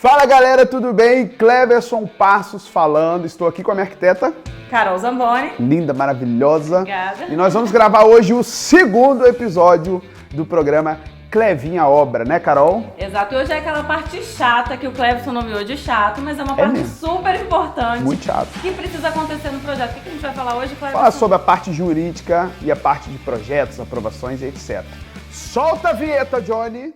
Fala galera, tudo bem? Cleverson Passos falando, estou aqui com a minha arquiteta Carol Zamboni. Linda, maravilhosa. Obrigada. E nós vamos gravar hoje o segundo episódio do programa Clevinha Obra, né Carol? Exato, e hoje é aquela parte chata que o Cleverson nomeou de chato, mas é uma parte mesmo. super importante. Muito chato. Que precisa acontecer no projeto. O que a gente vai falar hoje, Cleverson? Fala sobre a parte jurídica e a parte de projetos, aprovações e etc. Solta a vinheta, Johnny!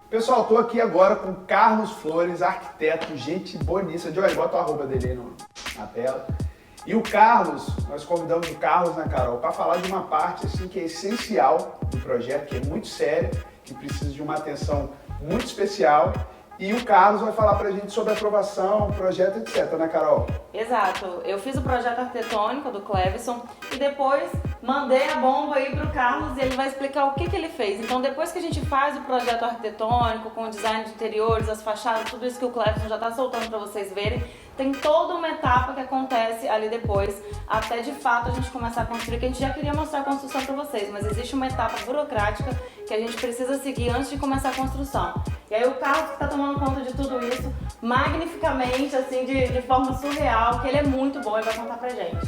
Pessoal, estou aqui agora com Carlos Flores, arquiteto, gente boníssima. Johnny, bota o arroba dele aí na tela. E o Carlos, nós convidamos o Carlos, né, Carol, para falar de uma parte assim, que é essencial do projeto, que é muito séria, que precisa de uma atenção muito especial. E o Carlos vai falar pra gente sobre aprovação, projeto, etc, né, Carol? Exato. Eu fiz o projeto arquitetônico do Cleverson e depois mandei a bomba aí pro Carlos e ele vai explicar o que ele fez. Então, depois que a gente faz o projeto arquitetônico, com o design de interiores, as fachadas, tudo isso que o Cleverson já tá soltando pra vocês verem, tem toda uma etapa que acontece ali depois, até de fato a gente começar a construir, que a gente já queria mostrar a construção pra vocês, mas existe uma etapa burocrática que a gente precisa seguir antes de começar a construção. E aí o Carlos que tá tomando conta de tudo isso, magnificamente, assim, de forma surreal, que ele é muito bom e vai contar pra gente.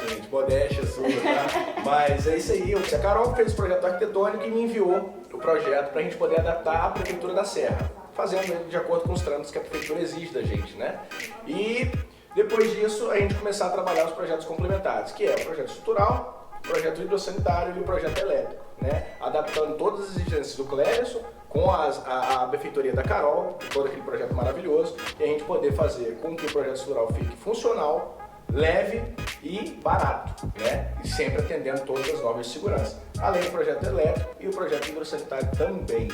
Gente, modéstia sua, tá? Mas é isso aí, a Carol fez o projeto arquitetônico e me enviou o projeto pra gente poder adaptar à Prefeitura da Serra, fazendo de acordo com os trâmites que a Prefeitura exige da gente, né? E depois disso, a gente começar a trabalhar os projetos complementares, que é o projeto estrutural, o projeto hidrossanitário e o projeto elétrico, né? Adaptando todas as exigências do Cleverson com a benfeitoria da Carol, todo aquele projeto maravilhoso, e a gente poder fazer com que o projeto estrutural fique funcional, leve e barato, né? E sempre atendendo todas as normas de segurança. Além do projeto elétrico e o projeto hidrossanitário também.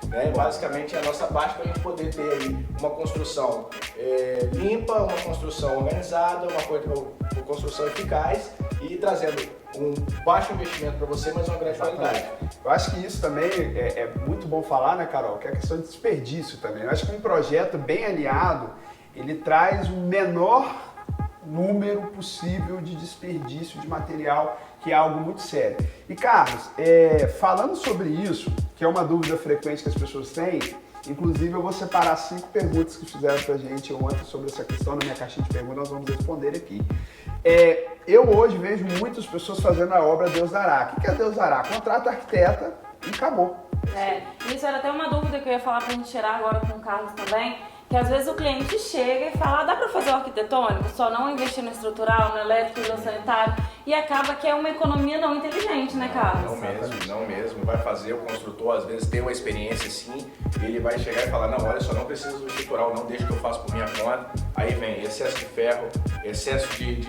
Né? Basicamente é a nossa parte para a gente poder ter aí uma construção limpa, uma construção organizada, uma construção eficaz e trazendo um baixo investimento para você, mas uma grande qualidade. Eu acho que isso também é muito bom falar, né, Carol? Que é a questão de desperdício também. Eu acho que um projeto bem alinhado, ele traz o menor número possível de desperdício de material, que é algo muito sério. E Carlos, falando sobre isso, que é uma dúvida frequente que as pessoas têm, inclusive eu vou separar 5 perguntas que fizeram pra gente ontem sobre essa questão na minha caixinha de perguntas, nós vamos responder aqui. Eu hoje vejo muitas pessoas fazendo a obra Deus Dará. O que é Deus Dará? Contrata a arquiteta e acabou. Isso era até uma dúvida que eu ia falar pra gente tirar agora com o Carlos também, que às vezes o cliente chega e fala, dá pra fazer o arquitetônico, só não investir no estrutural, no elétrico e no sanitário, e acaba que é uma economia não inteligente, né, Carlos? Não mesmo. Vai fazer o construtor, às vezes tem uma experiência assim, ele vai chegar e falar, não, olha só, não preciso do estrutural, não, deixa que eu faço por minha conta. Aí vem excesso de ferro, excesso de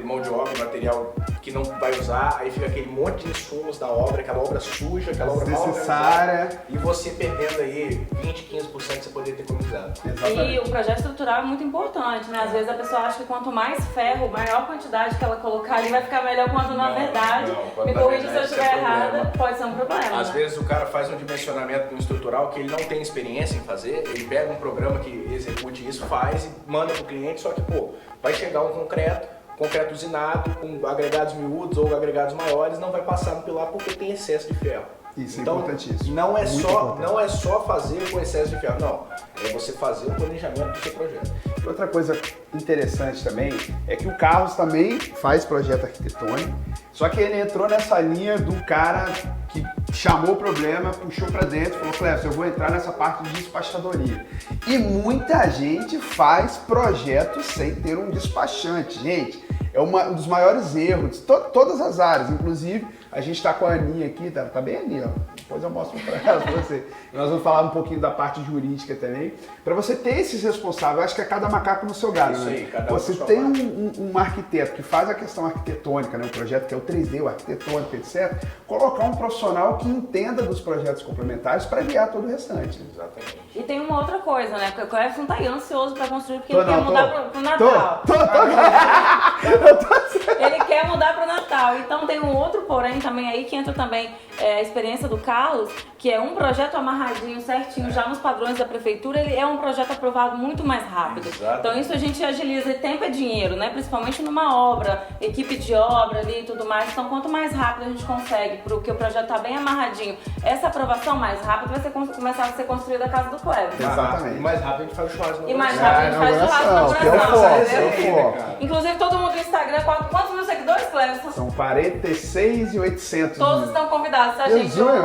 mão de obra, material que não vai usar, aí fica aquele monte de insumos da obra, aquela obra suja, aquela obra mal organizada, e você perdendo aí 20, 15% que você poderia ter economizado. E o projeto estrutural é muito importante, né? Às vezes a pessoa acha que quanto mais ferro, maior quantidade que ela colocar ali vai ficar melhor, quando na verdade, me corrija se eu estiver errada, pode ser um problema. Às vezes o cara faz um dimensionamento no estrutural que ele não tem experiência em fazer, ele pega um programa que execute isso, faz e manda pro cliente, só que, vai chegar um concreto usinado, com agregados miúdos ou agregados maiores, não vai passar no pilar porque tem excesso de ferro. Isso então, é importantíssimo. Não é só fazer com excesso de ferro, não. É você fazer o planejamento do seu projeto. Outra coisa interessante também é que o Carlos também faz projeto arquitetônico, só que ele entrou nessa linha do cara que chamou o problema, puxou pra dentro e falou, Cleverson, eu vou entrar nessa parte de despachadoria. E muita gente faz projetos sem ter um despachante. Gente, é um dos maiores erros de todas as áreas, inclusive a gente está com a Aninha aqui, tá bem ali, ó. Depois eu mostro para ela, pra você. Nós vamos falar um pouquinho da parte jurídica também, para você ter esses responsáveis. Eu acho que é cada macaco no seu galho, isso né? Aí, cada um você tem um arquiteto que faz a questão arquitetônica, né? O projeto que é o 3D, o arquitetônico, etc. Colocar um profissional que entenda dos projetos complementares para guiar todo o restante. Exatamente. E tem uma outra coisa, né? Porque o Cleverson tá aí ansioso para construir, porque ele quer mudar pro Natal. Ele quer mudar pro Natal. Então tem um outro porém também aí, que entra também a experiência do Carlos, que é um projeto amarradinho, certinho, já nos padrões da prefeitura, ele é um projeto aprovado muito mais rápido. Exato. Então isso a gente agiliza, e tempo é dinheiro, né? Principalmente numa obra, equipe de obra ali e tudo mais. Então quanto mais rápido a gente consegue, porque o projeto tá bem amarradinho, essa aprovação mais rápido vai ser, começar a ser construída a casa do Cleber. Exatamente. E mais rápido a gente faz o churrasco. E mais rápido a gente faz churrasco na que é o inauguração, foco, entendeu? é o foco. Inclusive todo mundo no Instagram, quantos mil seguidores, Cleber? São 46.800. Todos estão convidados, tá, gente? Jesus.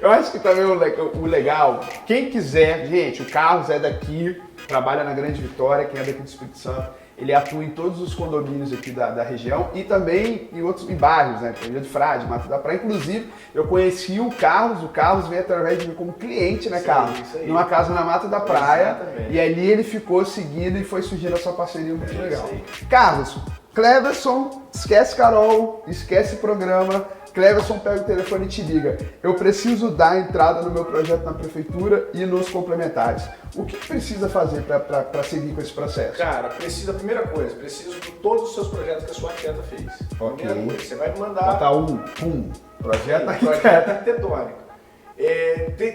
Eu acho que também o legal, quem quiser, gente, o Carlos é daqui, trabalha na Grande Vitória, quem é daqui do Espírito Santo, ele atua em todos os condomínios aqui da região e também em bairros, né? Ilha de Frade, Mato da Praia. Inclusive, eu conheci o Carlos veio através de mim como cliente, né, Carlos? Isso aí. Numa casa na Mata da Praia. Exatamente. E ali ele ficou seguindo e foi surgindo essa parceria muito legal. Carlos, Cleverson, esquece Carol, esquece programa. Cleverson pega o telefone e te liga. Eu preciso dar entrada no meu projeto na prefeitura e nos complementares. O que precisa fazer para seguir com esse processo? Cara, primeira coisa, preciso de todos os seus projetos que a sua arquiteta fez. Ok. Primeira coisa, você vai me mandar Botar projeto projeto arquiteto. arquitetônico.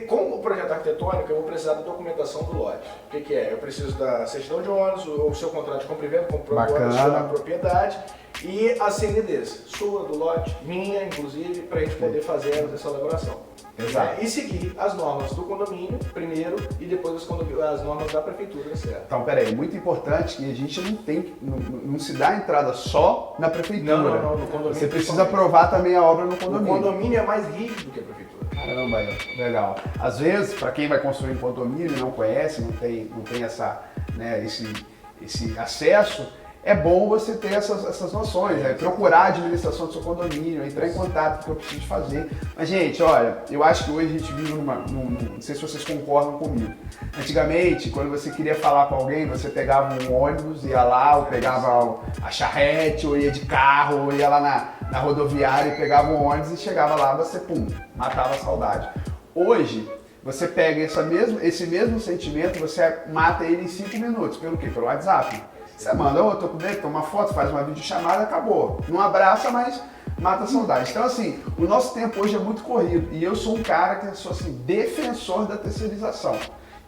Com o projeto arquitetônico, eu vou precisar da documentação do lote. O que é? Eu preciso da certidão de ônus, o seu contrato de compra e venda, comprovando a sua propriedade e as CNDs, sua, do lote, minha, inclusive, para a gente poder fazer essa elaboração. Exato. E seguir as normas do condomínio primeiro e depois as normas da prefeitura, certo? Então, peraí, muito importante que a gente não se dá entrada só na prefeitura. Não, no condomínio. Você precisa aprovar também a obra no O condomínio. condomínio é mais rígido que a prefeitura. Caramba, legal. Às vezes, para quem vai construir um condomínio e não conhece, não tem essa, né, esse acesso, é bom você ter essas noções, né? Procurar a administração do seu condomínio, entrar em contato com o que eu preciso fazer. Mas, gente, olha, eu acho que hoje a gente vive não sei se vocês concordam comigo. Antigamente, quando você queria falar com alguém, você pegava um ônibus, ia lá, ou pegava a charrete, ou ia de carro, ou ia lá na rodoviária e pegava um ônibus e chegava lá, você, matava a saudade. Hoje, você pega esse mesmo sentimento, você mata ele em 5 minutos. Pelo quê? Pelo WhatsApp. Você manda, tô com dele, toma uma foto, faz uma videochamada, acabou. Não abraça, mas mata a saudade. Então, assim, o nosso tempo hoje é muito corrido. E eu sou um cara que sou, assim, defensor da terceirização.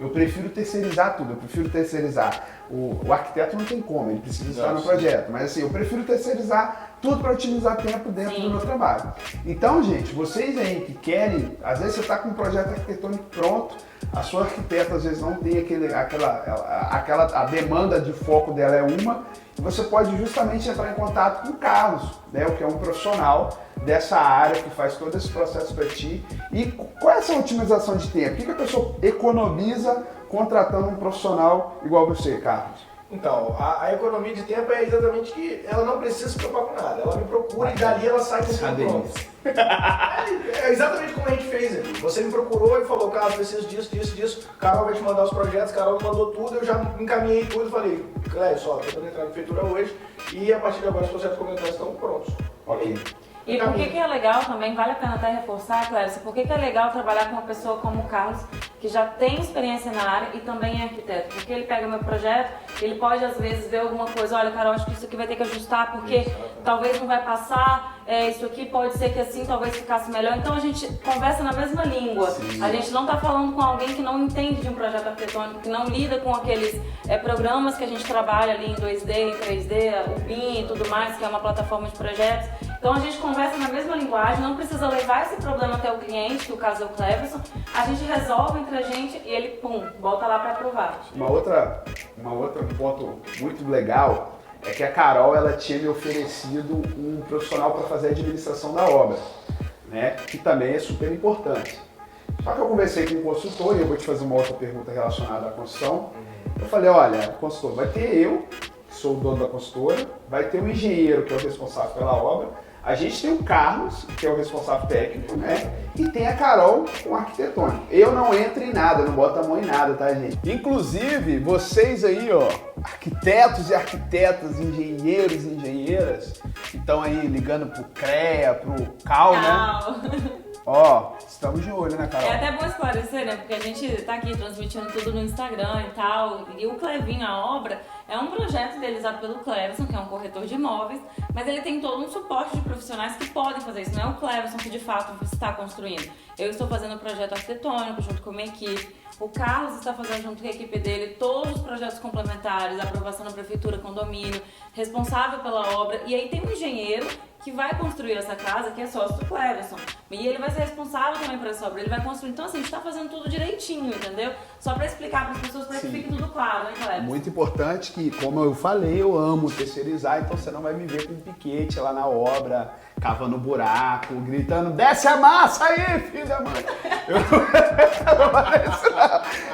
Eu prefiro terceirizar tudo, eu prefiro terceirizar. O arquiteto não tem como, ele precisa estar no projeto. Mas, assim, eu prefiro terceirizar tudo para otimizar tempo dentro do meu trabalho. Então, gente, vocês aí que querem, às vezes você está com um projeto arquitetônico pronto, a sua arquiteta às vezes não tem a demanda de foco dela é uma, e você pode justamente entrar em contato com o Carlos, né, que é um profissional dessa área que faz todo esse processo para ti. E qual é essa otimização de tempo? O que a pessoa economiza contratando um profissional igual você, Carlos? Então, a economia de tempo é exatamente que ela não precisa se preocupar com nada. Ela me procura e dali ela sai com tudo pronto. É exatamente como a gente fez aqui. Você me procurou e falou, Carlos, preciso disso. Carol vai te mandar os projetos, Carol me mandou tudo, eu já encaminhei tudo e falei, Cléber, só, tô entrar na prefeitura hoje e a partir de agora os projetos comentários estão prontos. Ok. E por que é legal também, vale a pena até reforçar, Cléber, por que é legal trabalhar com uma pessoa como o Carlos, que já tem experiência na área e também é arquiteto? Porque ele pega meu projeto, ele pode às vezes ver alguma coisa, olha, Carol, acho que isso aqui vai ter que ajustar, porque talvez não vai passar, isso aqui pode ser que assim talvez ficasse melhor. Então a gente conversa na mesma língua. Sim. A gente não está falando com alguém que não entende de um projeto arquitetônico, que não lida com aqueles programas que a gente trabalha ali em 2D, em 3D, o BIM e tudo mais, que é uma plataforma de projetos. Então a gente conversa na mesma linguagem, não precisa levar esse problema até o cliente, que o caso é o Cleverson, a gente resolve entre a gente e ele, volta lá para aprovar. Um outro ponto muito legal é que a Carol, ela tinha me oferecido um profissional para fazer a administração da obra, né? Que também é super importante. Só que eu conversei com um consultor, e eu vou te fazer uma outra pergunta relacionada à construção. Eu falei, olha, consultor, vai ter eu, que sou o dono da consultora, vai ter o engenheiro, que é o responsável pela obra, a gente tem o Carlos, que é o responsável técnico, né? E tem a Carol com o arquitetônico. Eu não entro em nada, não boto a mão em nada, tá, gente? Inclusive, vocês aí, ó, arquitetos e arquitetas, engenheiros e engenheiras, que estão aí ligando pro CREA, pro CAL, né? Ó, estamos de olho, né, Carol? É até bom esclarecer, né? Porque a gente tá aqui transmitindo tudo no Instagram e tal. E o Clevinho, a obra, É um projeto idealizado pelo Cleverson, que é um corretor de imóveis, mas ele tem todo um suporte de profissionais que podem fazer isso. Não é o Cleverson que de fato está construindo. Eu estou fazendo o projeto arquitetônico junto com a minha equipe. O Carlos está fazendo junto com a equipe dele todos os projetos complementares, aprovação na prefeitura, condomínio, responsável pela obra. E aí tem um engenheiro que vai construir essa casa, que é sócio do Cleverson. E ele vai ser responsável também por essa obra, ele vai construir. Então, assim, a gente tá fazendo tudo direitinho, entendeu? Só para explicar para as pessoas, para que fique tudo claro, né, Cleverson? Muito importante que, como eu falei, eu amo terceirizar, então você não vai me ver com um piquete lá na obra, cavando buraco, gritando, desce a massa aí, filho da mãe.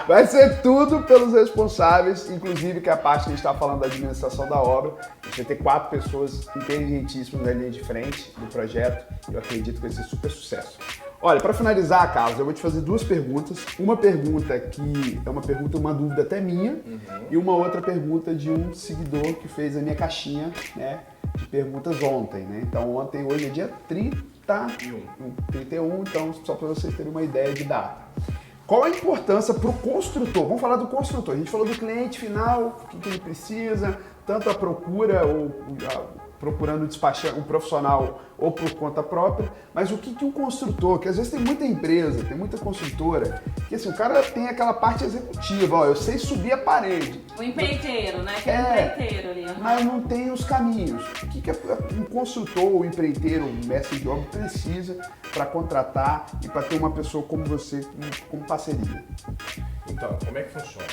Vai ser tudo pelos responsáveis, inclusive que é a parte que a gente está falando da administração da obra. A gente vai ter 4 pessoas inteligentíssimas na linha de frente do projeto e eu acredito que vai ser super sucesso. Olha, para finalizar, Carlos, eu vou te fazer 2 perguntas. Uma pergunta que é uma dúvida até minha, e uma outra pergunta de um seguidor que fez a minha caixinha, né, de perguntas ontem, né? Então hoje é dia 31, então só para vocês terem uma ideia de data. Qual a importância para o construtor? Vamos falar do construtor. A gente falou do cliente final, o que ele precisa, tanto a procura ou procurando despachar um profissional ou por conta própria, mas o que um construtor, que às vezes tem muita empresa, tem muita construtora, que assim, o cara tem aquela parte executiva, ó, eu sei subir a parede. O empreiteiro, né? Que é o empreiteiro ali. Mas não tem os caminhos. O que um construtor, o empreiteiro, o mestre de obra precisa para contratar e para ter uma pessoa como você, como parceria? Então, como é que funciona?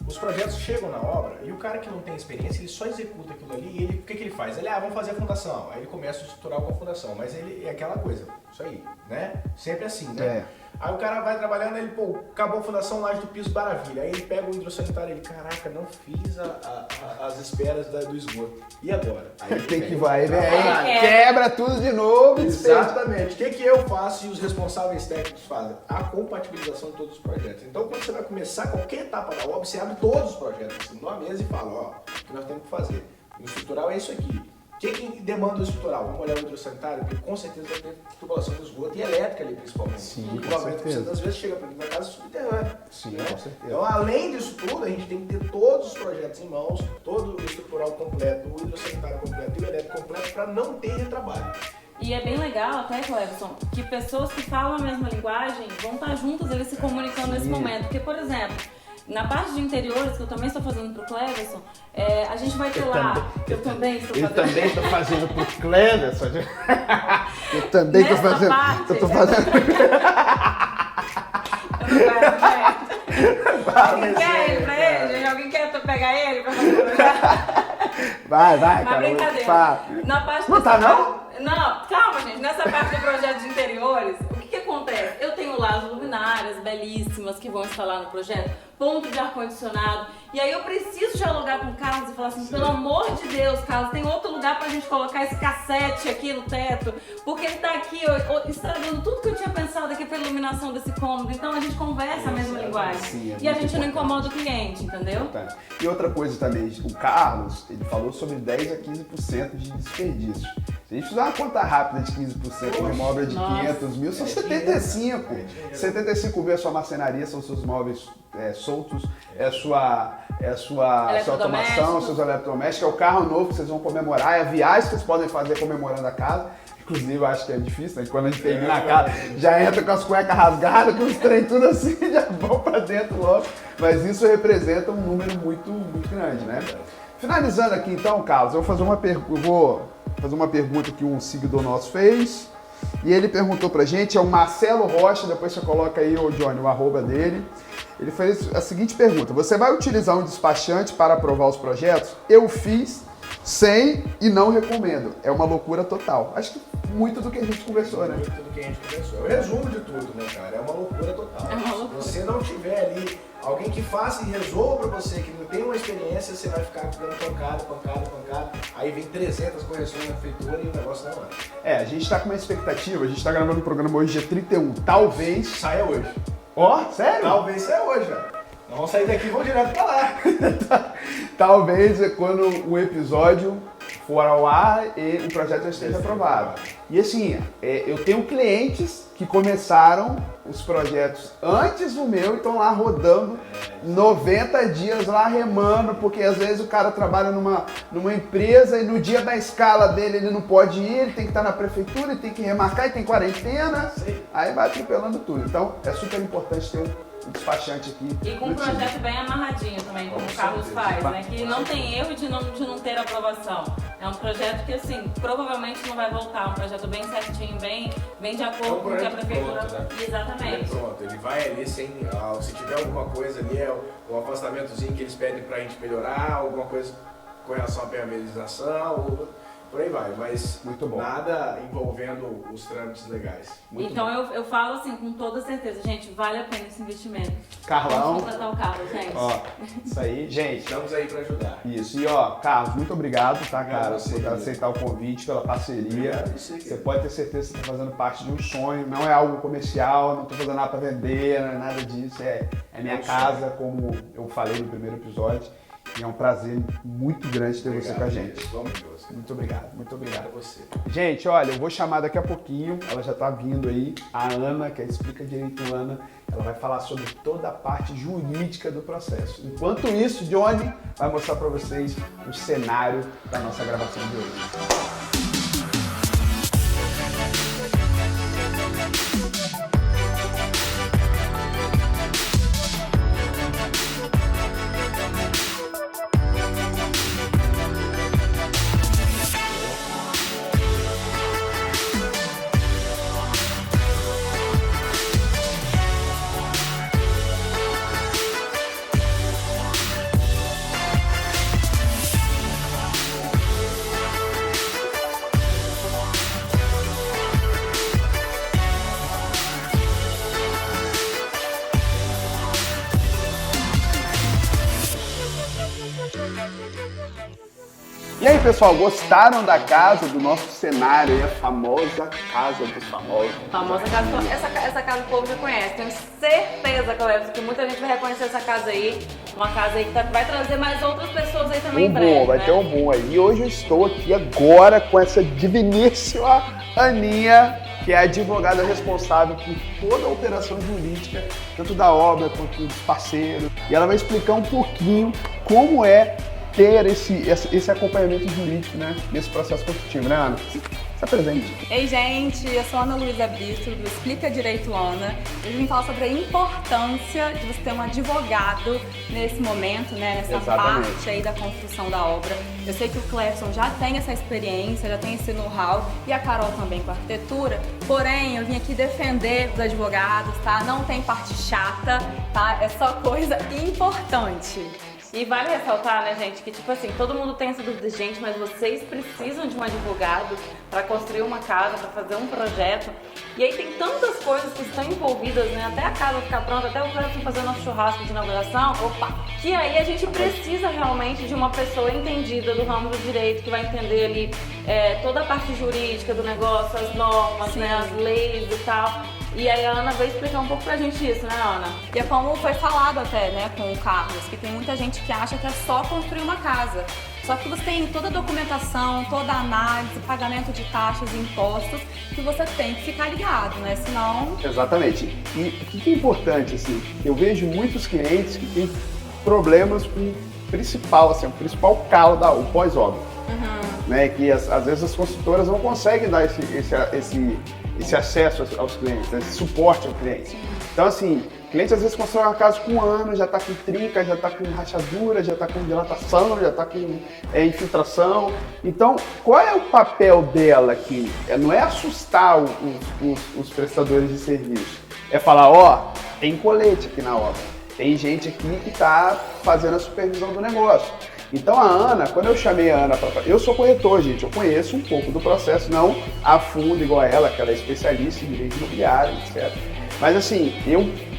Os projetos chegam na obra e o cara que não tem experiência, ele só executa aquilo ali e o que ele faz? Ele, vamos fazer a fundação. Aí ele começa a estruturar com a fundação, mas ele é aquela coisa, isso aí, né? Sempre assim, né? Aí o cara vai trabalhando, ele, acabou a fundação, laje do piso, maravilha. Aí ele pega o hidrossanitário e ele, caraca, não fiz as esperas do esgoto. E agora? Aí tem que quebra tudo de novo. Exatamente. O que eu faço e os responsáveis técnicos fazem? A compatibilização de todos os projetos. Então, quando você vai começar qualquer etapa da obra, você abre todos os projetos assim, numa mesa e fala, ó, o que nós temos que fazer? O estrutural é isso aqui. O que demanda o estrutural? Vamos olhar o hidrossanitário, porque com certeza vai ter tubulação de esgoto e elétrica ali, principalmente. Sim, com certeza. Das vezes chega para casa subterrânea. Sim, né? com certeza. Então, além disso tudo, a gente tem que ter todos os projetos em mãos, todo o estrutural completo, o hidrossanitário completo e o elétrico completo para não ter retrabalho. E é bem legal até, Cleverson, que pessoas que falam a mesma linguagem vão estar juntas, eles se comunicando nesse momento. Porque, por exemplo, na parte de interiores, que eu também estou fazendo pro Cleverson, a gente vai ter Eu também estou fazendo. Eu também estou fazendo pro Cleverson. Eu também estou fazendo. Parte, eu estou fazendo. Alguém quer ele pra ele, gente? Alguém quer pegar ele pra fazer o projeto? Vai, Mas cara. brincadeira. Na parte não tá, não? Não, calma, gente. Nessa parte do projeto de interiores, o que acontece? Eu tenho lá as luminárias belíssimas que vão instalar no projeto, ponto de ar-condicionado, e aí eu preciso dialogar com o Carlos e falar assim, pelo amor de Deus, Carlos, tem outro lugar pra gente colocar esse cassete aqui no teto, porque ele tá aqui estragando tudo que eu tinha pensado aqui pela iluminação desse cômodo. Então a gente conversa a mesma linguagem. Sim, e a gente não incomoda o cliente, entendeu? E outra coisa também, o Carlos, ele falou sobre 10 a 15% de desperdício. Se a gente fizer uma conta rápida de 15% de uma obra de 500 mil, são 75. 75 mil é sua marcenaria, são seus móveis soltos, é a sua automação, seus eletrodomésticos, é o carro novo que vocês vão comemorar, é a viagem que vocês podem fazer comemorando a casa. Inclusive, eu acho que é difícil, né? Quando a gente termina a casa, já entra com as cuecas rasgadas, com os trem tudo assim, já vão pra dentro logo. Mas isso representa um número muito, muito grande, né? Finalizando aqui então, Carlos, eu vou fazer uma pergunta que um seguidor nosso fez. E ele perguntou pra gente, é o Marcelo Rocha, depois você coloca aí, Johnny, o arroba dele. Ele fez a seguinte pergunta: você vai utilizar um despachante para aprovar os projetos? Eu fiz sem e não recomendo. É uma loucura total. Acho que muito do que a gente conversou, né? Muito do que a gente conversou. É o resumo de tudo, né, cara? É uma loucura total. Se você não tiver ali alguém que faça e resolva pra você, que não tem uma experiência, você vai ficar dando pancada. Aí vem 300 correções na prefeitura e o negócio não anda. A gente tá com uma expectativa, a gente tá gravando o programa hoje dia 31. Talvez saia hoje. Ó, sério? Talvez saia hoje, velho. Nós vamos sair daqui e vamos direto pra lá. Talvez quando o episódio for ao ar e o projeto já esteja aprovado. E assim, eu tenho clientes que começaram os projetos antes do meu e estão lá rodando 90 dias lá remando, porque às vezes o cara trabalha numa empresa e no dia da escala dele ele não pode ir, ele tem que estar na prefeitura, ele tem que remarcar, ele tem quarentena, aí vai atropelando tudo. Então é super importante ter um despachante aqui. E com um projeto bem amarradinho também, como o Carlos faz, né? Que não tem erro de não ter aprovação. É um projeto que, assim, provavelmente não vai voltar. Um projeto bem certinho, bem de acordo com o que a prefeitura... Pronto, né? Exatamente. Pronto, ele vai ali sem... se tiver alguma coisa ali, um afastamentozinho que eles pedem pra gente melhorar, alguma coisa com relação à permeabilização, por aí vai, mas muito bom. Nada envolvendo os trâmites legais. Muito então eu falo assim, com toda certeza, gente, vale a pena esse investimento. Carlão. Vamos contratar o Carlos, gente. Ó, isso aí, gente. Estamos aí para ajudar. Isso, e ó, Carlos, muito obrigado, tá, cara, por aceitar o convite, pela parceria. Você pode ter certeza que você está fazendo parte de um sonho, não é algo comercial, não estou fazendo nada para vender, não é nada disso, é minha casa, como eu falei no primeiro episódio. E é um prazer muito grande ter você com a gente. Muito obrigado, muito obrigado a você. Gente, olha, eu vou chamar daqui a pouquinho, ela já está vindo aí, a Ana, que é Explica Direito Ana, ela vai falar sobre toda a parte jurídica do processo. Enquanto isso, Johnny vai mostrar para vocês o cenário da nossa gravação de hoje. E aí, pessoal, gostaram da casa, do nosso cenário aí, a famosa Casa dos Famosos? Famosa casa, essa casa o povo já conhece, tenho certeza, Cleves, que muita gente vai reconhecer essa casa aí, uma casa aí que vai trazer mais outras pessoas aí também em breve, vai ter um boom aí. E hoje eu estou aqui agora com essa diviníssima Aninha, que é a advogada responsável por toda a operação jurídica, tanto da obra quanto dos parceiros. E ela vai explicar um pouquinho como é ter esse acompanhamento jurídico, né, nesse processo construtivo, né, Ana? Se apresente. Ei, gente, eu sou a Ana Luísa Brito, do Explica Direito Ana. Hoje eu vim falar sobre a importância de você ter um advogado nesse momento, né, nessa parte aí da construção da obra. Eu sei que o Clefson já tem essa experiência, já tem esse know-how, e a Carol também com a arquitetura, porém eu vim aqui defender os advogados, tá? Não tem parte chata, tá? É só coisa importante. E vale ressaltar, né, gente, que tipo assim, todo mundo tem essa dúvida, gente, mas vocês precisam de um advogado para construir uma casa, para fazer um projeto. E aí tem tantas coisas que estão envolvidas, né, até a casa ficar pronta, até o Clefson fazer o nosso churrasco de inauguração, que aí a gente precisa realmente de uma pessoa entendida do ramo do direito, que vai entender ali toda a parte jurídica do negócio, as normas, né, as leis e tal. E aí a Ana vai explicar um pouco pra gente isso, né, Ana? E é como foi falado até, né, com o Carlos, que tem muita gente que acha que é só construir uma casa. Só que você tem toda a documentação, toda a análise, pagamento de taxas e impostos, que você tem que ficar ligado, né, senão... Exatamente. E o que é importante, assim, eu vejo muitos clientes que têm problemas com o principal calo o pós-obra. Né, que às vezes as construtoras não conseguem dar esse acesso aos clientes, esse suporte ao cliente. Então, assim, o cliente às vezes constrói uma casa com um ano, já está com trinca, já está com rachadura, já está com dilatação, já está com infiltração. Então, qual é o papel dela aqui? Não é assustar os prestadores de serviço, é falar, ó, tem colete aqui na obra, tem gente aqui que está fazendo a supervisão do negócio. Então a Ana, quando eu chamei a Ana para... Eu sou corretor, gente, eu conheço um pouco do processo, não a fundo igual ela, que ela é especialista em direito imobiliário, etc. Mas assim,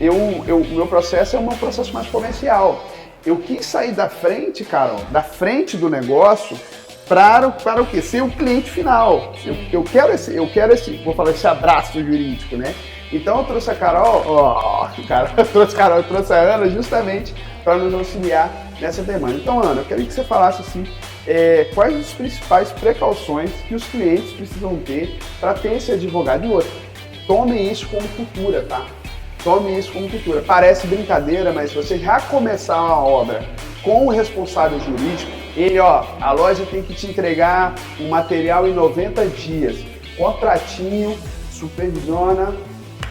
o meu processo é um processo mais comercial. Eu quis sair da frente, Carol, da frente do negócio para o quê? Ser o cliente final. Eu quero esse abraço jurídico, né? Então eu trouxe a Carol, eu trouxe a Ana justamente para nos auxiliar nessa demanda. Então, Ana, eu queria que você falasse assim, quais as principais precauções que os clientes precisam ter para ter esse advogado. E outra, tomem isso como cultura, tá? Tomem isso como cultura. Parece brincadeira, mas se você já começar uma obra com o responsável jurídico, a loja tem que te entregar o material em 90 dias. Contratinho, supervisiona,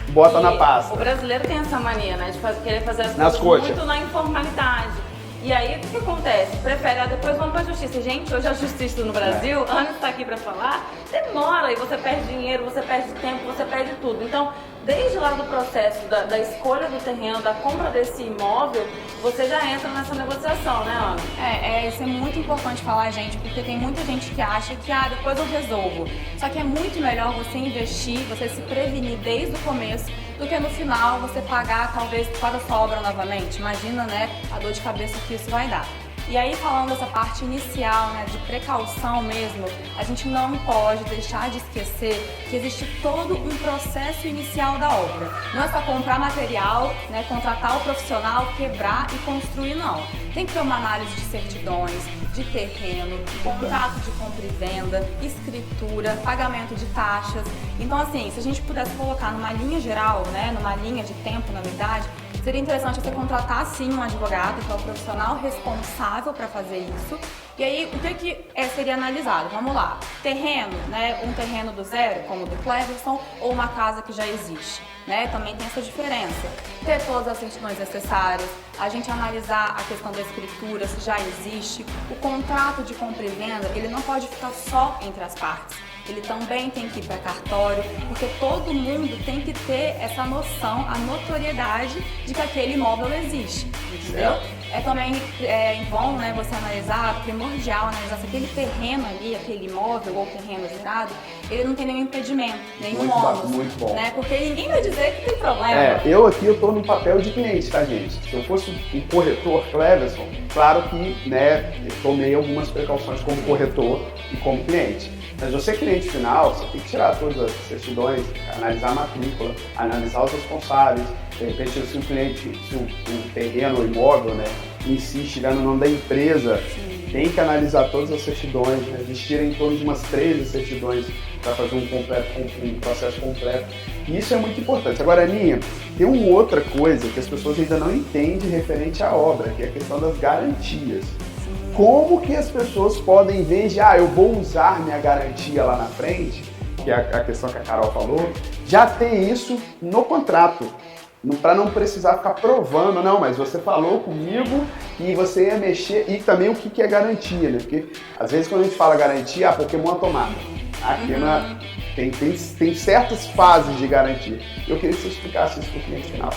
bota na pasta. O brasileiro tem essa mania, né, de querer fazer as Nas coisas coxas. muito na informalidade. E aí, o que acontece? Prefere, depois vamos pra justiça. Gente, hoje a justiça no Brasil, Ana está aqui pra falar, demora e você perde dinheiro, você perde tempo, você perde tudo. Então, desde lá do processo da escolha do terreno, da compra desse imóvel, você já entra nessa negociação, né, Ana? Isso é muito importante falar, gente, porque tem muita gente que acha que, depois eu resolvo. Só que é muito melhor você investir, você se prevenir desde o começo, do que no final você pagar, talvez, por causa da sua obra novamente. Imagina, né, a dor de cabeça que isso vai dar. E aí, falando dessa parte inicial, né, de precaução mesmo, a gente não pode deixar de esquecer que existe todo um processo inicial da obra. Não é só comprar material, né, contratar o profissional, quebrar e construir, não. Tem que ter uma análise de certidões, de terreno, contrato de compra e venda, escritura, pagamento de taxas. Então, assim, se a gente pudesse colocar numa linha geral, né, numa linha de tempo, na verdade, seria interessante você contratar, sim, um advogado, que é o profissional responsável para fazer isso. E aí, o que seria analisado? Vamos lá. Terreno, né? Um terreno do zero, como o do Cleverson, ou uma casa que já existe, né? Também tem essa diferença. Ter todas as certidões necessárias, a gente analisar a questão da escritura, se já existe. O contrato de compra e venda, ele não pode ficar só entre as partes. Ele também tem que ir para cartório, porque todo mundo tem que ter essa noção, a notoriedade de que aquele imóvel existe, entendeu? Também bom, né, você analisar, primordial analisar se aquele terreno ali, aquele imóvel ou terreno gerado, ele não tem nenhum impedimento, nenhum ônus, muito bom. né? Porque ninguém vai dizer que tem problema. Eu tô no papel de cliente, tá, gente? Se eu fosse um corretor Cleverson, claro que, né, eu tomei algumas precauções como corretor e como cliente. Mas você, cliente final, você tem que tirar todas as certidões, analisar a matrícula, analisar os responsáveis. De repente, se um cliente, se um terreno ou imóvel, né, em si estiver no nome da empresa, tem que analisar todas as certidões, né? Existirem em torno de umas 13 certidões para fazer um processo completo. E isso é muito importante. Agora, Aninha, tem uma outra coisa que as pessoas ainda não entendem referente à obra, que é a questão das garantias. Como que as pessoas podem, em vez de, eu vou usar minha garantia lá na frente, que é a questão que a Carol falou, já ter isso no contrato, para não precisar ficar provando, não, mas você falou comigo e você ia mexer, e também o que é garantia, né? Porque às vezes quando a gente fala garantia, Pokémon tomada. Aqui tem certas fases de garantia. Eu queria que você explicasse isso para o cliente final.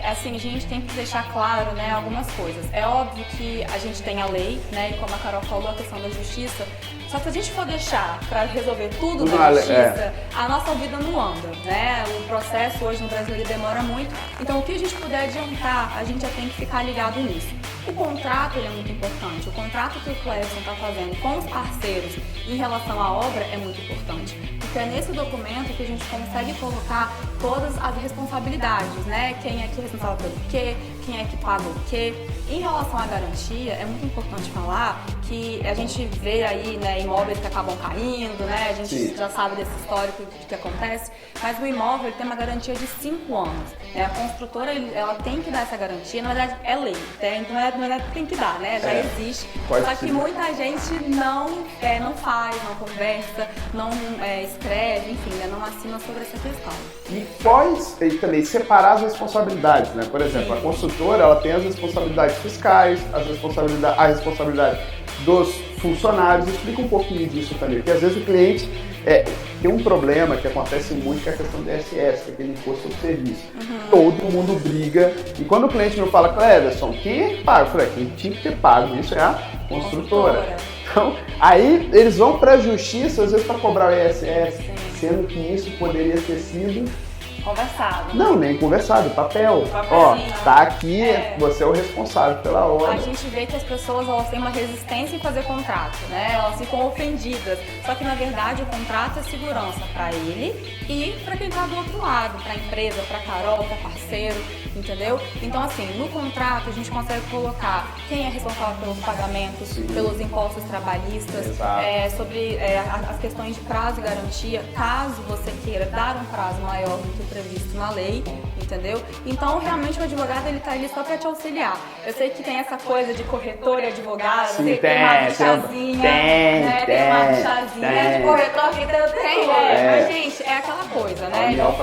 Assim, a gente tem que deixar claro, né, algumas coisas. É óbvio que a gente tem a lei, né, e como a Carol falou, a questão da justiça. Só que se a gente for deixar para resolver tudo na justiça, a nossa vida não anda, né? O processo hoje no Brasil ele demora muito. Então, o que a gente puder adiantar, a gente já tem que ficar ligado nisso. O contrato ele é muito importante. O contrato que o Cleverson está fazendo com os parceiros em relação à obra é muito importante. Porque é nesse documento que a gente consegue colocar todas as responsabilidades, né? Quem é que é responsável pelo quê, quem é que paga o quê. Em relação à garantia, é muito importante falar que a gente vê aí, né, imóveis que acabam caindo, né? A gente já sabe desse histórico que acontece, mas o imóvel ele tem uma garantia de 5 anos. Né? A construtora ela tem que dar essa garantia, na verdade é lei, né? Então não é tem que dar, né? Já existe. Só que muita gente não faz, não conversa, não escreve, enfim, né? Não assina sobre essa questão. E também separar as responsabilidades, né? Por exemplo, a construtora ela tem as responsabilidades fiscais, a responsabilidade dos funcionários. Explica um pouquinho disso também, porque às vezes o cliente tem um problema que acontece muito, que é a questão do ISS, que é aquele imposto sobre serviço. Todo mundo briga, e quando o cliente me fala, Cleverson, quem é que paga? Eu falei, quem tinha que ter pago isso é a construtora. Então, aí eles vão para a justiça, às vezes, para cobrar o ISS, sendo que isso poderia ter sido conversado. Não, nem conversado, papel. Ó, tá aqui, você é o responsável pela obra. A gente vê que as pessoas elas têm uma resistência em fazer contrato, né? Elas ficam ofendidas. Só que na verdade o contrato é segurança para ele e para quem tá do outro lado, para a empresa, para Carol, para parceiro, entendeu? Então assim, no contrato a gente consegue colocar quem é responsável pelos pagamentos, pelos impostos trabalhistas, sobre as questões de prazo e garantia, caso você queira dar um prazo maior do que o previsto na lei, entendeu? Então, realmente, o advogado, ele tá ali só pra te auxiliar. Eu sei que tem essa coisa de corretor e advogado, Sim, tem uma rixazinha, né? Tem uma rixazinha de corretor que tem, mas, gente, é aquela coisa, né? Igual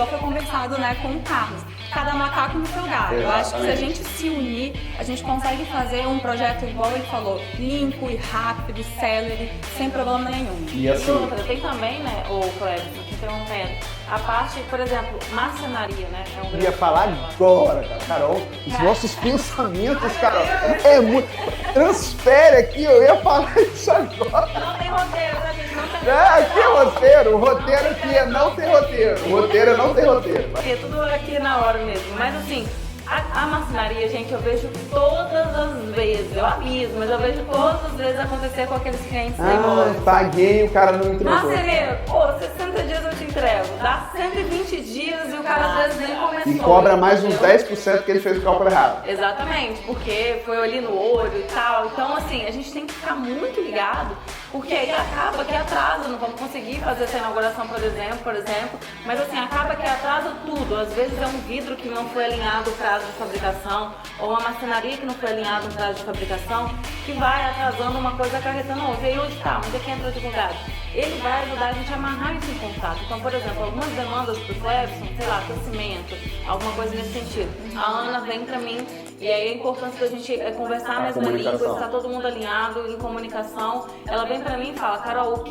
foi conversado, né, com o Carlos. Cada macaco no seu galho. Eu acho que se a gente se unir, a gente consegue fazer um projeto, igual ele falou, limpo e rápido, célere, sem problema nenhum. E assim, outra, tem também, né, o Cleber, interrompendo, a parte, por exemplo, marcenaria, né? É um eu ia falar agora, cara. Carol, os nossos pensamentos, Carol, é muito... Transfere aqui, eu ia falar isso agora. Não tem roteiro, tá, gente? Não tem Aqui é roteiro, o roteiro aqui é não ter roteiro. O roteiro é não ter roteiro. É tudo aqui na hora mesmo. Mas assim, a marcenaria, gente, eu vejo todas as vezes, eu aviso, mas eu vejo todas as vezes acontecer com aqueles clientes teimosos. Paguei, o cara não entregou. Marceneiro, pô, 60 dias eu te entrego, dá 120 dias e o cara às vezes nem começou. E cobra mais uns entendeu? 10% que ele fez o cálculo errado. Exatamente, porque foi ali no olho e tal. Então, assim, a gente tem que ficar muito ligado, porque aí acaba que atrasa, não vamos conseguir fazer essa inauguração, por exemplo, mas assim, acaba que atrasa tudo. Às vezes é um vidro que não foi alinhado o prazo de fabricação, ou uma marcenaria que não foi alinhado o prazo de fabricação, que vai atrasando uma coisa, acarretando outra. E hoje tá, onde é que entra o advogado? Ele vai ajudar a gente a amarrar isso em contrato. Então, por exemplo, algumas demandas pro Clevison, sei lá, crescimento, alguma coisa nesse sentido. A Ana vem pra mim, e aí a importância da gente conversar a mesma língua, estar todo mundo alinhado em comunicação. Ela vem pra mim e fala, Carol,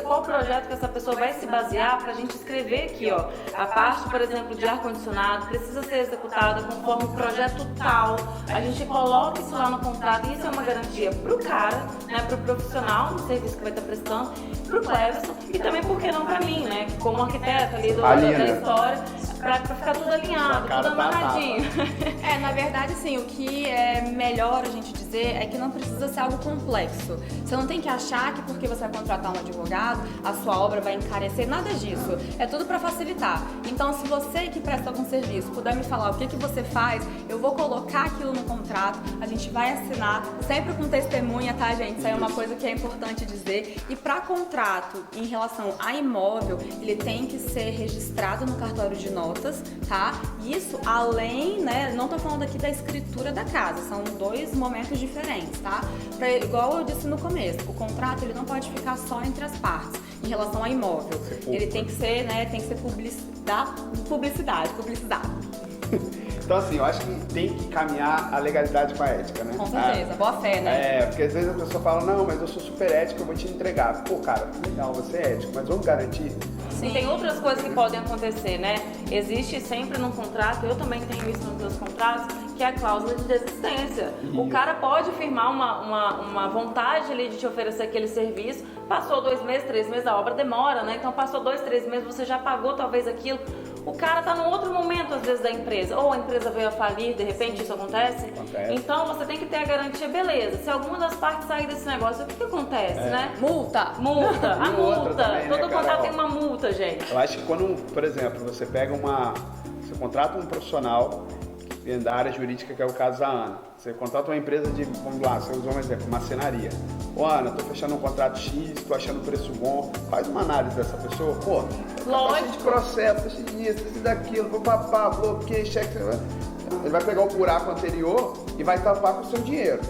qual projeto que essa pessoa vai se basear pra gente escrever aqui, ó. A parte, por exemplo, de ar-condicionado precisa ser executada conforme o projeto tal. A gente coloca isso lá no contrato e isso é uma garantia pro cara, né, pro profissional do serviço que vai estar prestando, pro Clevison e também, por que não pra mim, né, como arquiteta ali da história, pra ficar tudo alinhado, tudo amarradinho. Na verdade, sim, o que é melhor a gente dizer é que não precisa ser algo complexo. Você não tem que achar que porque você vai contratar um advogado, a sua obra vai encarecer, nada disso. É tudo para facilitar. Então, se você que presta algum serviço puder me falar o que você faz, eu vou colocar aquilo no contrato, a gente vai assinar, sempre com testemunha, tá, gente? Isso aí é uma coisa que é importante dizer. E para contrato em relação a imóvel, ele tem que ser registrado no cartório de notas, tá? Isso além, né, não tô falando aqui da escritura da casa, são dois momentos diferentes, tá? Igual eu disse no começo, o contrato ele não pode ficar só entre as partes em relação a imóvel. Ele tem que ser, né, publicidade. Então assim, eu acho que tem que caminhar a legalidade com a ética, né? Com certeza, boa fé, né? Porque às vezes a pessoa fala, não, mas eu sou super ético, eu vou te entregar. Pô, cara, legal, você é ético, mas vamos garantir? Sim, tem outras coisas que podem acontecer, né? Existe sempre num contrato, eu também tenho isso nos meus contratos, que é a cláusula de desistência. O cara pode firmar uma vontade ali de te oferecer aquele serviço, passou 2 meses, 3 meses, a obra demora, né? Então passou 2, 3 meses, você já pagou talvez aquilo. O cara tá num outro momento, às vezes, da empresa. Ou a empresa veio a falir, de repente isso acontece. Então você tem que ter a garantia, beleza. Se alguma das partes sair desse negócio, o que acontece, né? Multa. A multa. Também, Todo né, contrato tem uma multa, gente. Eu acho que quando, por exemplo, você contrata um profissional da área jurídica, que é o caso da Ana. Você contrata uma empresa de, vamos lá, você usou um exemplo, marcenaria. Ô Ana, tô fechando um contrato X, tô achando o preço bom. Faz uma análise dessa pessoa, pô, tá cheio de processo, tá cheio disso, tá cheio daquilo, papapá, bloqueio, cheque. Ele vai pegar o buraco anterior e vai tapar com o seu dinheiro.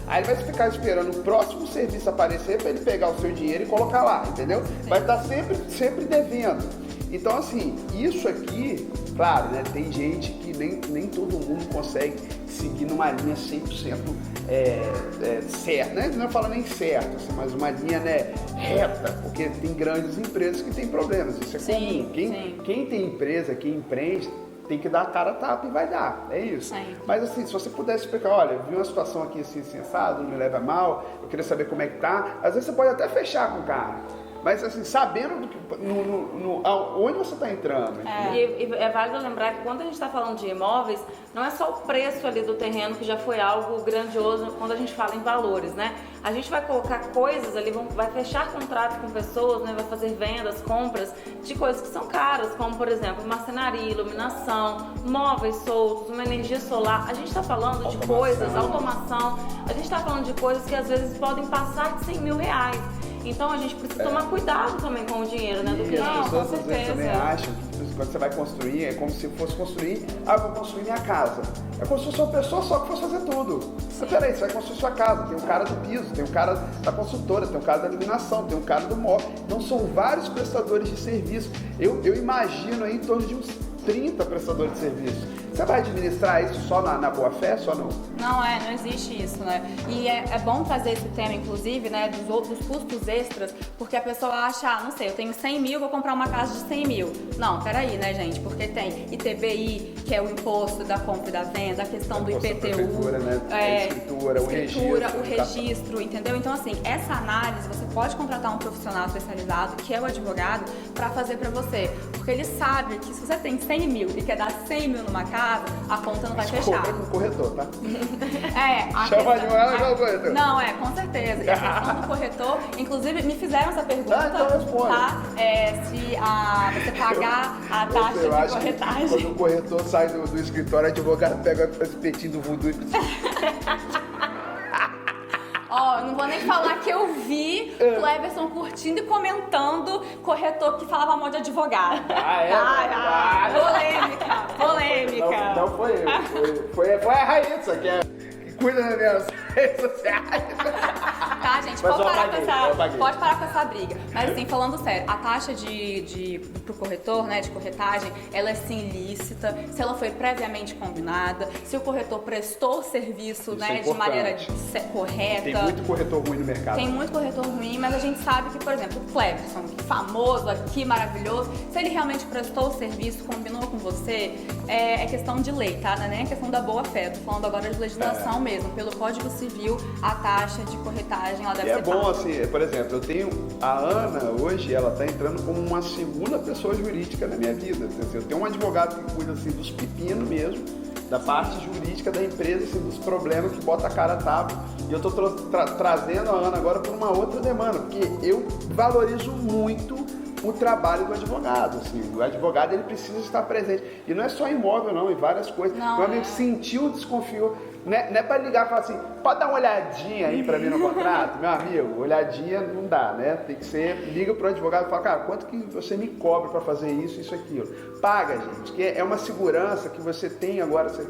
Aí ele vai ficar esperando o próximo serviço aparecer para ele pegar o seu dinheiro e colocar lá, entendeu? Vai estar sempre devendo. Então, assim, isso aqui, claro, né, tem gente que nem todo mundo consegue seguir numa linha 100% certa, né? Não falo nem certa, assim, mas uma linha, né, reta, porque tem grandes empresas que têm problemas, isso é comum. Quem tem empresa, quem empreende, tem que dar a cara a tapa e vai dar, é isso. Sim. Mas assim, se você pudesse explicar, olha, eu vi uma situação aqui assim, assado, não me leva a mal, eu queria saber como é que tá, às vezes você pode até fechar com o cara. mas assim, sabendo do que, onde você está entrando. E é válido lembrar que quando a gente está falando de imóveis, não é só o preço ali do terreno, que já foi algo grandioso quando a gente fala em valores, né? A gente vai colocar coisas ali, vai fechar contrato com pessoas, né? Vai fazer vendas, compras de coisas que são caras, como por exemplo, marcenaria, iluminação, móveis soltos, uma energia solar. A gente está falando de coisas, automação, a gente está falando de coisas que às vezes podem passar de 100 mil reais. Então a gente precisa tomar cuidado também com o dinheiro, né? Do cliente. As pessoas às vezes também acham que quando você vai construir, é como se fosse construir, eu vou construir minha casa. É como se fosse uma pessoa só que fosse fazer tudo. Mas peraí, você vai construir sua casa, tem um cara do piso, tem um cara da construtora, tem um cara da iluminação, tem um cara do móvel. Então são vários prestadores de serviço. Eu imagino aí em torno de uns 30 prestadores de serviço. Você vai administrar isso só na boa fé, só no... Não existe isso, né? E é bom trazer esse tema, inclusive, né, dos custos extras, porque a pessoa acha, não sei, eu tenho 100 mil, vou comprar uma casa de 100 mil. Não, peraí, né, gente? Porque tem ITBI, que é o imposto da compra e da venda, a questão do IPTU, né? A escritura, o registro, entendeu? Então, assim, essa análise, você pode contratar um profissional especializado, que é o advogado, para fazer para você. Porque ele sabe que se você tem 100 mil e quer dar 100 mil numa casa, a conta não vai fechar. Compra com o corretor, tá? Chama de moeda com o corretor. Não, com certeza. E a questão do corretor, inclusive, me fizeram essa pergunta, então responde. tá? Se você pagar a taxa de corretagem. Quando o corretor sai do escritório, o advogado pega o espetinho do voodoo e precisa... Eu não vou nem falar que eu vi o Cleverson curtindo e comentando corretor que falava mal de advogado. Polêmica. Não foi eu. Foi a Raíssa que cuida das minhas redes sociais. Tá, gente, pode parar com essa briga. Mas assim, falando sério, a taxa pro corretor, né, de corretagem, ela é sim lícita, se ela foi previamente combinada, se o corretor prestou o serviço, né, de maneira correta. Tem muito corretor ruim no mercado. Tem muito corretor ruim, mas a gente sabe que, por exemplo, o Cleverson, famoso aqui, maravilhoso, se ele realmente prestou o serviço, combinou com você, é questão de lei, tá? Não é nem questão da boa fé, tô falando agora de legislação mesmo. Pelo Código Civil, a taxa de corretagem, ela deve ser bom, assim, por exemplo, eu tenho a Ana, hoje, ela tá entrando como uma segunda pessoa jurídica na minha vida. Eu tenho um advogado que cuida, assim, dos pepinos mesmo, da parte jurídica da empresa, assim, dos problemas que bota a cara a tapa. E eu tô trazendo a Ana agora por uma outra demanda, porque eu valorizo muito o trabalho do advogado, assim, o advogado ele precisa estar presente, e não é só imóvel não, em várias coisas. Meu amigo sentiu, desconfiou, não é para ligar e falar assim, pode dar uma olhadinha aí para mim no contrato, meu amigo, olhadinha não dá, né, tem que ser, liga pro advogado e fala, cara, quanto que você me cobra para fazer isso, aquilo, paga, gente, que é uma segurança que você tem agora, você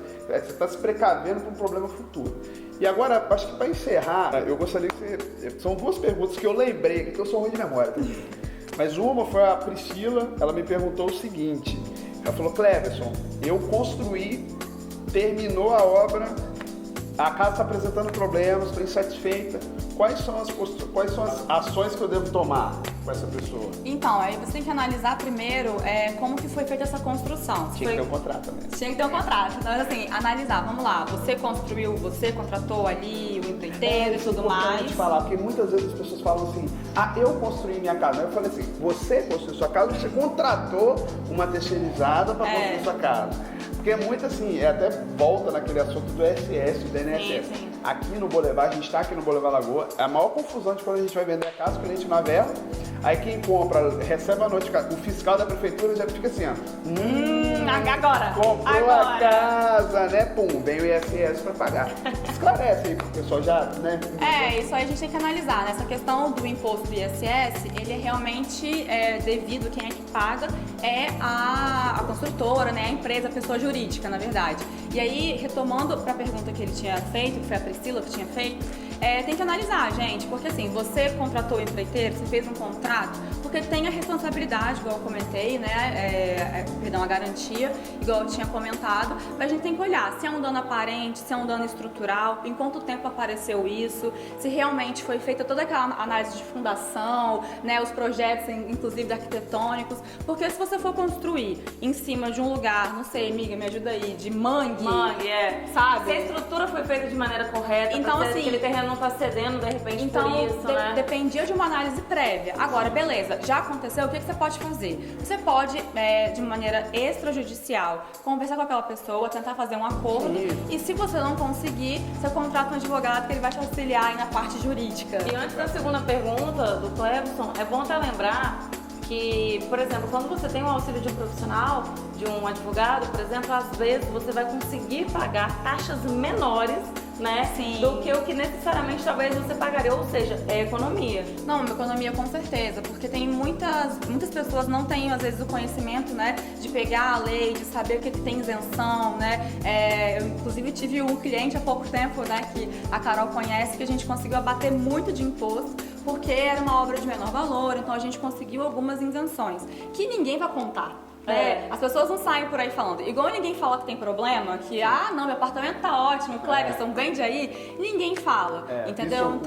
está se precavendo para um problema futuro. E agora, acho que para encerrar, eu gostaria que você, são duas perguntas que eu lembrei, que eu sou ruim de memória, mas uma foi a Priscila, ela me perguntou o seguinte, ela falou, Cleverson, eu construí, terminou a obra, a casa está apresentando problemas, estou insatisfeita, quais são as ações que eu devo tomar com essa pessoa? Então, aí você tem que analisar primeiro como que foi feita essa construção. Tinha que ter um contrato também. Tinha que ter um contrato. Então, assim, analisar, vamos lá, você construiu, você contratou ali o empreiteiro e tudo mais. Eu falar, porque muitas vezes as pessoas falam assim, eu construí minha casa. Eu falei assim, você construiu sua casa, você contratou uma terceirizada para construir sua casa. Porque é muito assim, até volta naquele assunto do ISS, do INSS. Sim. Aqui no Boulevard, a gente está aqui no Boulevard Lagoa, é a maior confusão de quando a gente vai vender a casa, o cliente não verba, aí quem compra, recebe a notificação, o fiscal da prefeitura já fica assim, agora! Comprou a casa, né? Pum, vem o ISS para pagar. Esclarece aí, porque o pessoal já, né? Isso aí a gente tem que analisar, né? Essa questão do imposto do ISS, ele é realmente devido, quem é que paga é a construtora, né? A empresa, a pessoa jurídica, na verdade. E aí, retomando para a pergunta que ele tinha feito, que foi a Priscila que tinha feito, tem que analisar, gente, porque assim, você contratou o empreiteiro, você fez um contrato, porque tem a responsabilidade, igual eu comentei, né, a garantia, igual eu tinha comentado, mas a gente tem que olhar se é um dano aparente, se é um dano estrutural, judicial, em quanto tempo apareceu isso, se realmente foi feita toda aquela análise de fundação, né, os projetos, inclusive arquitetônicos, porque se você for construir em cima de um lugar, não sei, amiga, me ajuda aí, de mangue, sabe? Se a estrutura foi feita de maneira correta, então, assim, aquele terreno não está cedendo de repente então, por isso, né? Dependia de uma análise prévia. Agora, beleza, já aconteceu, o que você pode fazer? Você pode, de maneira extrajudicial, conversar com aquela pessoa, tentar fazer um acordo, e se você não conseguir, você contrata um advogado que ele vai te auxiliar aí na parte jurídica. E antes da segunda pergunta do Cleverson, é bom até lembrar que, por exemplo, quando você tem o auxílio de um profissional, de um advogado, por exemplo, às vezes você vai conseguir pagar taxas menores, né? Sim. Do que o que necessariamente talvez você pagaria, ou seja, é economia. Não, uma economia com certeza, porque tem muitas pessoas não têm às vezes o conhecimento, né, de pegar a lei, de saber o que tem isenção, né? Eu inclusive tive um cliente há pouco tempo, né, que a Carol conhece, que a gente conseguiu abater muito de imposto, porque era uma obra de menor valor, então a gente conseguiu algumas isenções, que ninguém vai contar. As pessoas não saem por aí falando. Igual ninguém fala que tem problema, que não, meu apartamento tá ótimo, Cleverson, vende aí. Ninguém fala, entendeu?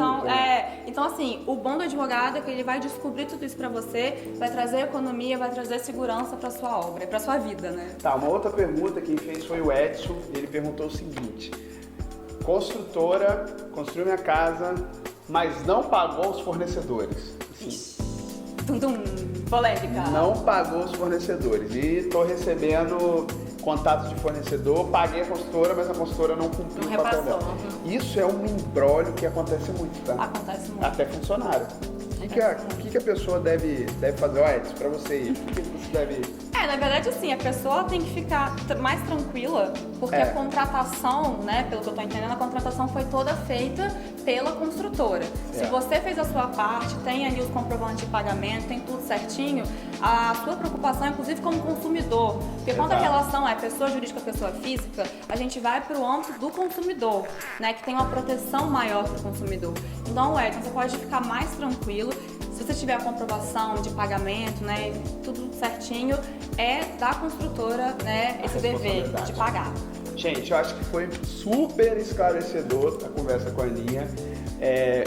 Então assim, o bom do advogado é que ele vai descobrir tudo isso pra você, vai trazer economia, vai trazer segurança pra sua obra e pra sua vida, né? Tá, uma outra pergunta quem fez foi o Edson. Ele perguntou o seguinte: construtora construiu minha casa, mas não pagou os fornecedores. Polêmica. Não pagou os fornecedores. E estou recebendo contatos de fornecedor, paguei a consultora, mas a consultora não cumpriu o papel dela. Isso é um imbróglio que acontece muito, tá? Acontece muito. Até funcionário. O que a pessoa deve fazer? Ó, Edson, pra você ir, o que você deve... Na verdade, assim, a pessoa tem que ficar mais tranquila, porque a contratação, né, pelo que eu tô entendendo, a contratação foi toda feita pela construtora. Se você fez a sua parte, tem ali os comprovantes de pagamento, tem tudo certinho, a sua preocupação, inclusive como consumidor, porque quando a relação é pessoa jurídica, pessoa física, a gente vai para o âmbito do consumidor, né, que tem uma proteção maior para o consumidor. Então, Edson, você pode ficar mais tranquilo. Se você tiver a comprovação de pagamento, né, tudo certinho, é da construtora, né, esse dever de pagar. Gente, eu acho que foi super esclarecedor a conversa com a Aninha.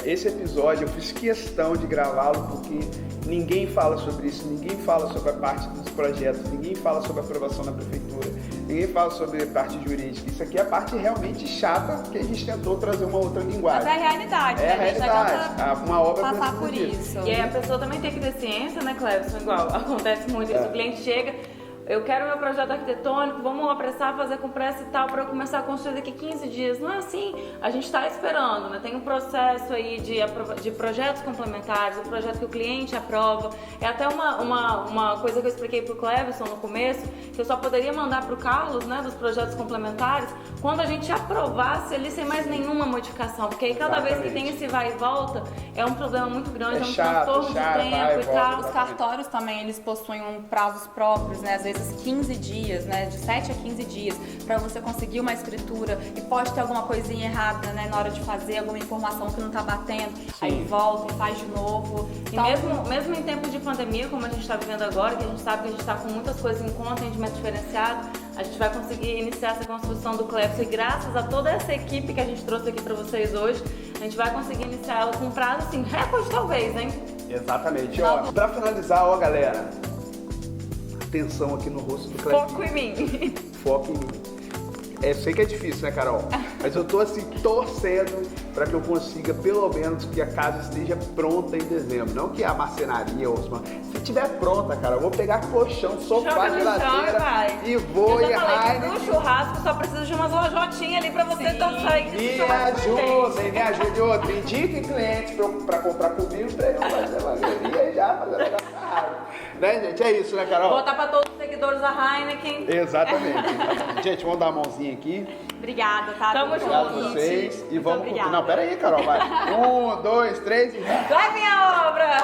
Esse episódio eu fiz questão de gravá-lo porque ninguém fala sobre isso, ninguém fala sobre a parte dos projetos, ninguém fala sobre a aprovação na prefeitura, ninguém fala sobre a parte jurídica. Isso aqui é a parte realmente chata que a gente tentou trazer uma outra linguagem. Mas é a realidade, né? A realidade. Uma obra passar por isso. E aí a pessoa também tem que ter ciência, né, Cleverson? Igual acontece muito isso. O cliente chega, eu quero meu projeto arquitetônico, vamos apressar, fazer com pressa e tal, para eu começar a construir daqui 15 dias. Não é assim, a gente está esperando, né? Tem um processo aí de projetos complementares, o projeto que o cliente aprova. É até uma coisa que eu expliquei para o Cleverson no começo, que eu só poderia mandar para o Carlos, né, dos projetos complementares, quando a gente aprovasse ali sem mais nenhuma modificação, porque aí cada vez que tem esse vai e volta, é um problema muito grande, é um transtorno de tempo e tal. Os cartórios também, eles possuem prazos próprios, né? Às vezes 15 dias, né, de 7 a 15 dias, para você conseguir uma escritura, e pode ter alguma coisinha errada, né, na hora de fazer, alguma informação que não tá batendo, aí volta e faz de novo. Então, e mesmo em tempo de pandemia, como a gente está vivendo agora, que a gente sabe que a gente está com muitas coisas em conta, atendimento diferenciado, a gente vai conseguir iniciar essa construção do Cleverson, e graças a toda essa equipe que a gente trouxe aqui para vocês hoje, a gente vai conseguir iniciar ela com prazo, assim, recorde talvez, hein? Exatamente. Ó, pra finalizar, ó, galera, atenção aqui no rosto do Cleverson. Foco em mim. Foco em mim. Sei que é difícil, né, Carol? Mas eu tô assim, torcendo para que eu consiga, pelo menos, que a casa esteja pronta em dezembro. Não que a marcenaria, Osman. Se tiver pronta, cara, eu vou pegar colchão, sofá, geladeira e vou ir Heineken. No churrasco só precisa de umas lojotinhas ali pra você sair desse churrasco. Me ajude, outro. Indiquem clientes pra comprar comigo pra eu fazer lavanderia e já fazer lavanderia. Né, gente? É isso, né, Carol? Botar pra todos os seguidores da Heineken. Exatamente. Gente, vamos dar a mãozinha aqui. Obrigada, tá? Tamo junto. Obrigado a vocês. E vamos. Obrigada. Não, pera aí, Carol, vai. 1, 2, 3 e. Vai minha obra!